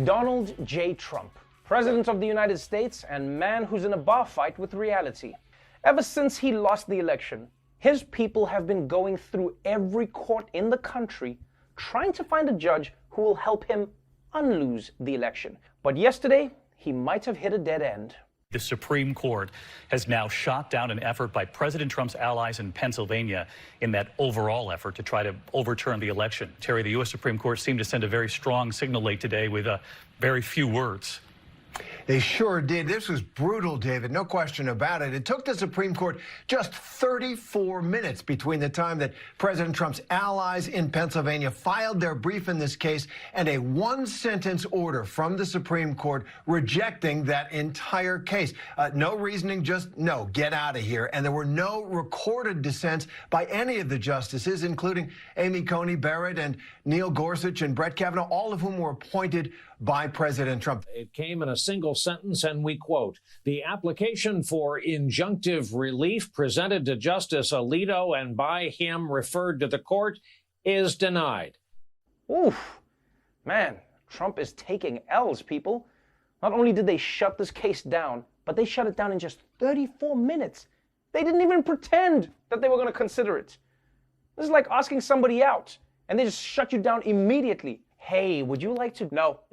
Donald J. Trump, President of the United States and man who's in a bar fight with reality. Ever since he lost the election, his people have been going through every court in the country trying to find a judge who will help him unlose the election. But yesterday, he might have hit a dead end. The Supreme Court has now shot down an effort by President Trump's allies in Pennsylvania in that overall effort to try to overturn the election. Terry, the U.S. Supreme Court seemed to send a very strong signal late today with very few words. They sure did. This was brutal, David. No question about it. It took the Supreme Court just 34 minutes between the time that President Trump's allies in Pennsylvania filed their brief in this case and a one-sentence order from the Supreme Court rejecting that entire case. No reasoning, just no, get out of here. And there were no recorded dissents by any of the justices, including Amy Coney Barrett and Neil Gorsuch and Brett Kavanaugh, all of whom were appointed by President Trump. It came in a single sentence, and we quote, "The application for injunctive relief presented to Justice Alito and by him referred to the court is denied." Oof, man, Trump is taking L's, people. Not only did they shut this case down, but they shut it down in just 34 minutes. They didn't even pretend that they were going to consider it. This is like asking somebody out, and they just shut you down immediately. Hey, would you like to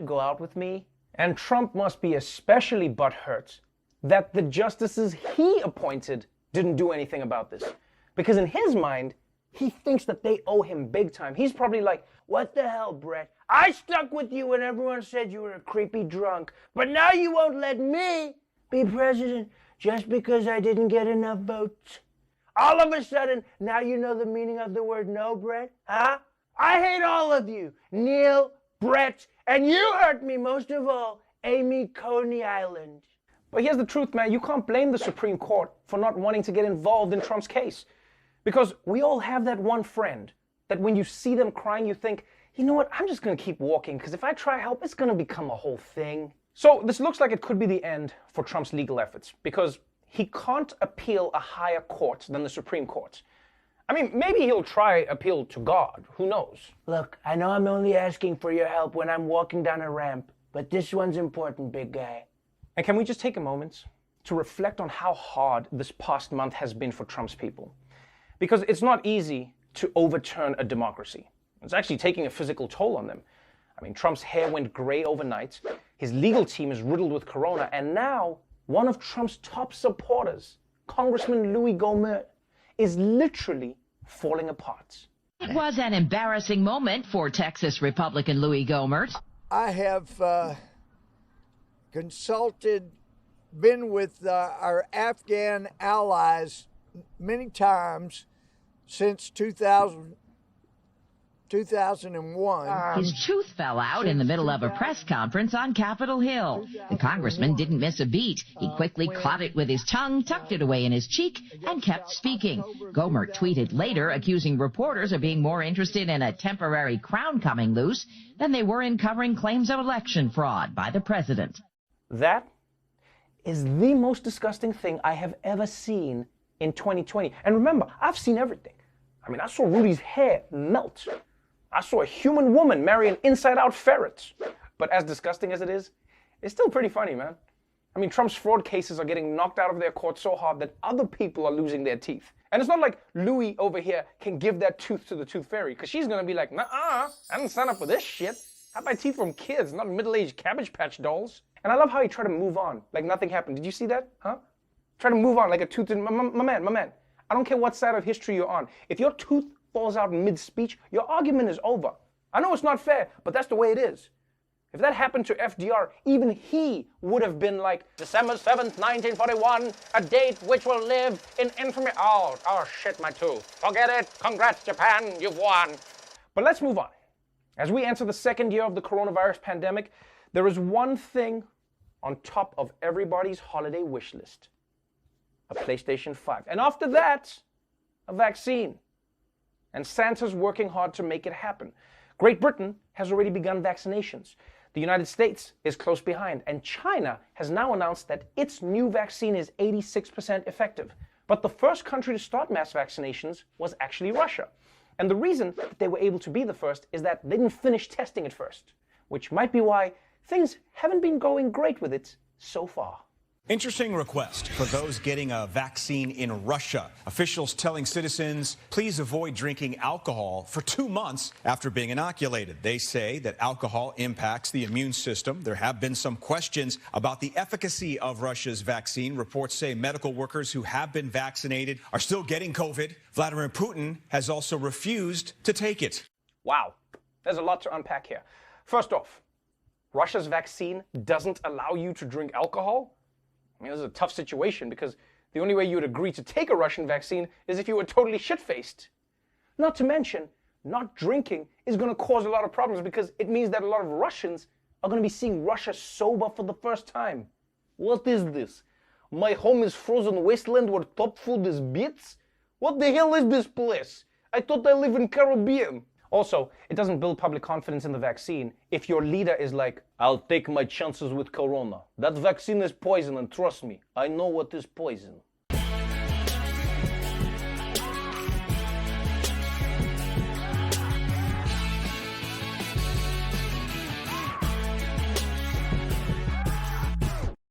go out with me? And Trump must be especially butthurt that the justices he appointed didn't do anything about this. Because in his mind, he thinks that they owe him big time. He's probably like, what the hell, Brett? I stuck with you when everyone said you were a creepy drunk, but now you won't let me be president just because I didn't get enough votes. All of a sudden, now you know the meaning of the word no, Brett? Huh? I hate all of you, Neil, Brett, and you hurt me most of all, Amy Coney Island. But here's the truth, man. You can't blame the Supreme Court for not wanting to get involved in Trump's case. Because we all have that one friend that when you see them crying, you think, you know what, I'm just going to keep walking because if I try help, it's going to become a whole thing. So this looks like it could be the end for Trump's legal efforts because he can't appeal a higher court than the Supreme Court. I mean, maybe he'll try appeal to God. Who knows? Look, I know I'm only asking for your help when I'm walking down a ramp, but this one's important, big guy. And can we just take a moment to reflect on how hard this past month has been for Trump's people? Because it's not easy to overturn a democracy. It's actually taking a physical toll on them. I mean, Trump's hair went gray overnight, his legal team is riddled with corona, and now one of Trump's top supporters, Congressman Louie Gohmert, is literally falling apart. It was an embarrassing moment for Texas Republican Louie Gohmert. I have been with our Afghan allies many times since 2001. His tooth fell out in the middle of a press conference on Capitol Hill. The congressman didn't miss a beat. He quickly clawed it with his tongue, tucked it away in his cheek, and kept speaking. Gohmert tweeted later, accusing reporters of being more interested in a temporary crown coming loose than they were in covering claims of election fraud by the president. That is the most disgusting thing I have ever seen in 2020. And remember, I've seen everything. I mean, I saw Rudy's hair melt. I saw a human woman marry an inside-out ferret. But as disgusting as it is, it's still pretty funny, man. I mean, Trump's fraud cases are getting knocked out of their court so hard that other people are losing their teeth. And it's not like Louie over here can give that tooth to the tooth fairy, because she's going to be like, nuh-uh, I didn't sign up for this shit. I have my teeth from kids, not middle-aged Cabbage Patch dolls. And I love how he tried to move on, like nothing happened. Did you see that? Huh? Try to move on like a tooth. My man. I don't care what side of history you're on. If your tooth falls out mid-speech, your argument is over. I know it's not fair, but that's the way it is. If that happened to FDR, even he would have been like, December 7th, 1941, a date which will live in infamy. Oh shit, my tooth. Forget it. Congrats, Japan, you've won. But let's move on. As we enter the second year of the coronavirus pandemic, there is one thing on top of everybody's holiday wish list. A PlayStation 5. And after that, a vaccine. And Santa's working hard to make it happen. Great Britain has already begun vaccinations. The United States is close behind. And China has now announced that its new vaccine is 86% effective. But the first country to start mass vaccinations was actually Russia. And the reason that they were able to be the first is that they didn't finish testing it first. Which might be why things haven't been going great with it so far. Interesting request for those getting a vaccine in Russia. Officials telling citizens, please avoid drinking alcohol for 2 months after being inoculated. They say that alcohol impacts the immune system. There have been some questions about the efficacy of Russia's vaccine. Reports say medical workers who have been vaccinated are still getting COVID. Vladimir Putin has also refused to take it. Wow, there's a lot to unpack here. First off, Russia's vaccine doesn't allow you to drink alcohol? I mean, this is a tough situation because the only way you would agree to take a Russian vaccine is if you were totally shit-faced. Not to mention, not drinking is going to cause a lot of problems because it means that a lot of Russians are going to be seeing Russia sober for the first time. What is this? My home is frozen wasteland where top food is bits? What the hell is this place? I thought I live in Caribbean. Also, it doesn't build public confidence in the vaccine if your leader is like, I'll take my chances with corona. That vaccine is poison, and trust me, I know what is poison.